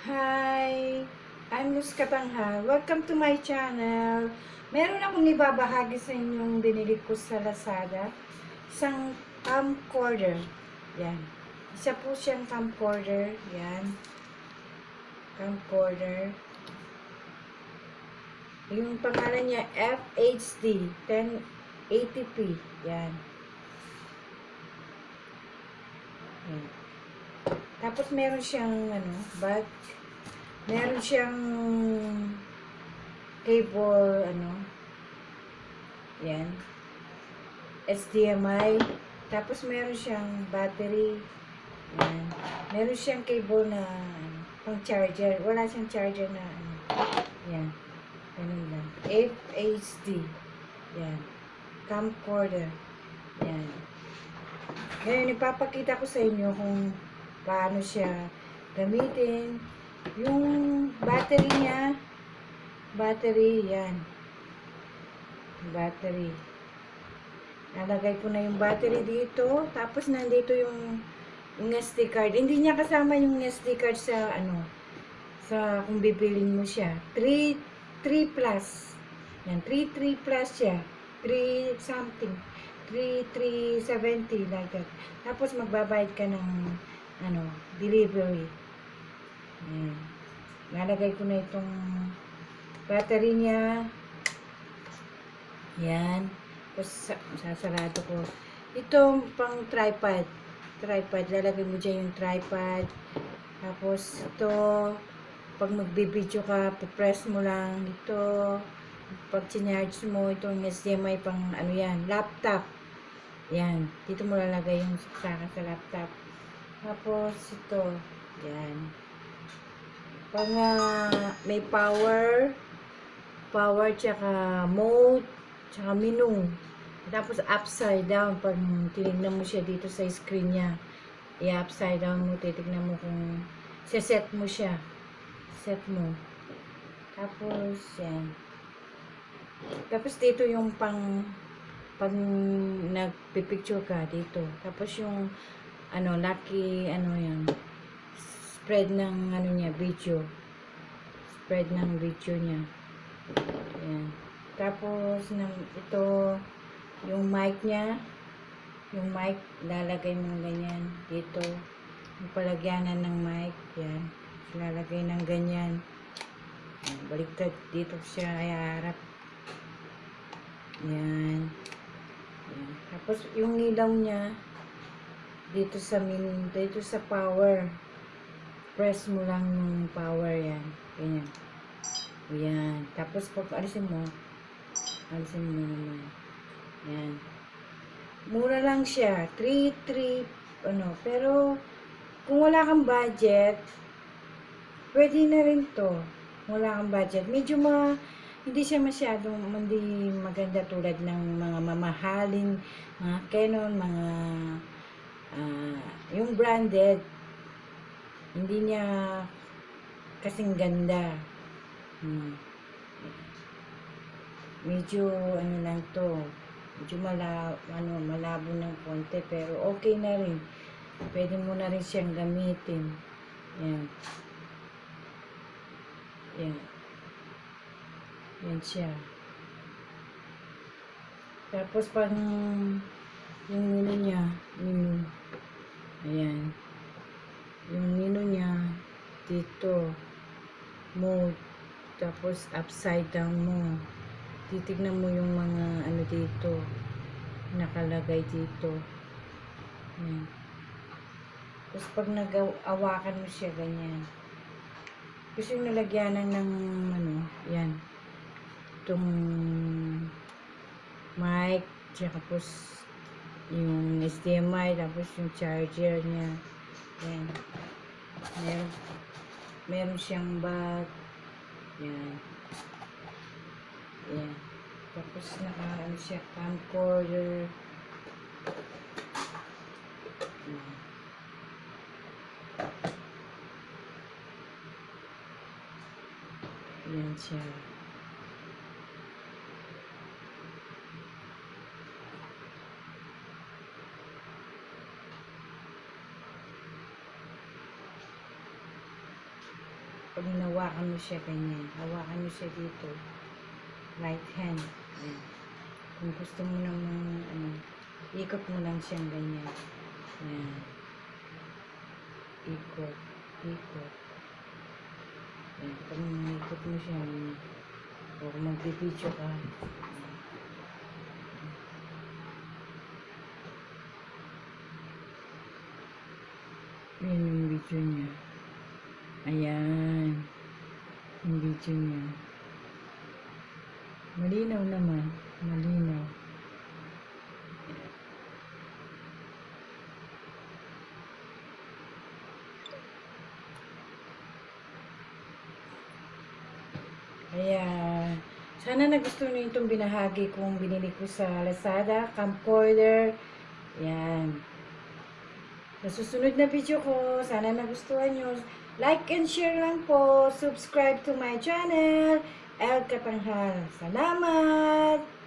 Hi! I'm Luz Katanghal. Welcome to my channel. Meron akong ibabahagi sa inyong binili ko sa Lazada. Isang camcorder. Yan. Isa po siyang camcorder. Yan. Camcorder. Yung pangalan niya FHD1080P. Yan. Yan. Tapos meron siyang bag. Meron siyang cable, yan, HDMI. Tapos meron siyang battery. Yan. Meron siyang cable na pang charger. Wala siyang charger na yan. Ganun lang. FHD. Yan. Camcorder. Yan. Ngayon, ipapakita ko sa inyo kung paano siya gamitin. Yung battery niya, yan. Battery. Nalagay ko na yung battery dito. Tapos nandito yung SD card. Hindi niya kasama yung SD card sa sa kung bibilin mo siya. 3 plus. Yan, 3 plus siya. 3 something. 370 like that. Tapos magbabayad ka ng delivery. Ayan. Nalagay ko na itong battery niya. Yan. Tapos sasarado ko. Ito pang tripod. Lalagay mo dyan yung tripod. Tapos ito, pag magbibideo ka, press mo lang ito. Pag charge mo, itong HDMI pang yan, laptop. Yan. Dito mo lalagay yung saka sa laptop. Tapos ito. Yan. Pag may power, tsaka mode, tsaka menu. Tapos upside down, pag tinignan mo siya dito sa screen niya, i-upside down mo, titignan mo kung set mo siya. Set mo. Tapos, yan. Tapos dito yung pag nagpipicture ka dito. Tapos yung lucky yan, spread ng niya, video. Spread ng video niya. Ayan. Tapos ito yung mic niya. Yung mic lalagay mo ganyan dito. Yung palagyanan ng mic, yan. Lalagay ng ganyan. Baliktad dito siya ay harap. Yan. Yan. Tapos yung ilaw niya dito sa power. Press mo lang yung power yan. Ganyan. Yan. Tapos pag alisin mo naman. Yan. Mura lang siya. 3 pero kung wala kang budget, pwede na rin to. Wala kang budget. Medyo hindi siya masyadong hindi maganda tulad ng mga mamahalin, mga Canon, mga yung branded. Hindi niya kasing ganda. Medyo lang to. Medyo malabo ng konti pero okay na rin. Pwede mo na rin siyang gamitin. Yan. Yan. Yan siya. Tapos pang yung menu niya, ayan. Yung menu niya dito, mode, tapos upside down mo. Titignan mo yung mga dito, nakalagay dito. Ayan. Tapos pag nag-awakan mo siya ganyan. Kasi yung nalagyanan ng yan. Itong mic, tapos yung HDMI, tapos yung charger niya. Yan. Meron siyang bag. Yan. Yan. Tapos siya camcorder. Yan. Yan siya. pag hinawakan mo siya, ganyan. Hawakan mo siya dito. Right hand. Ayan. Kung gusto mo namang, ikot mo lang siyang ganyan. Ayan. Ikot. Ikot. Ayan. Pag ikot mo siya, o kung magbibidyo ka, yan yung video niya. Ayan. Yung video niya. Malinaw naman. Malinaw. Ayan. Sana nagustuhan niyo itong binahagi kong binili ko sa Lazada. Camcorder. Ayan. Sa susunod na video ko, sana nagustuhan nyo. Like and share lang po. Subscribe to my channel. El Katanghal. Salamat!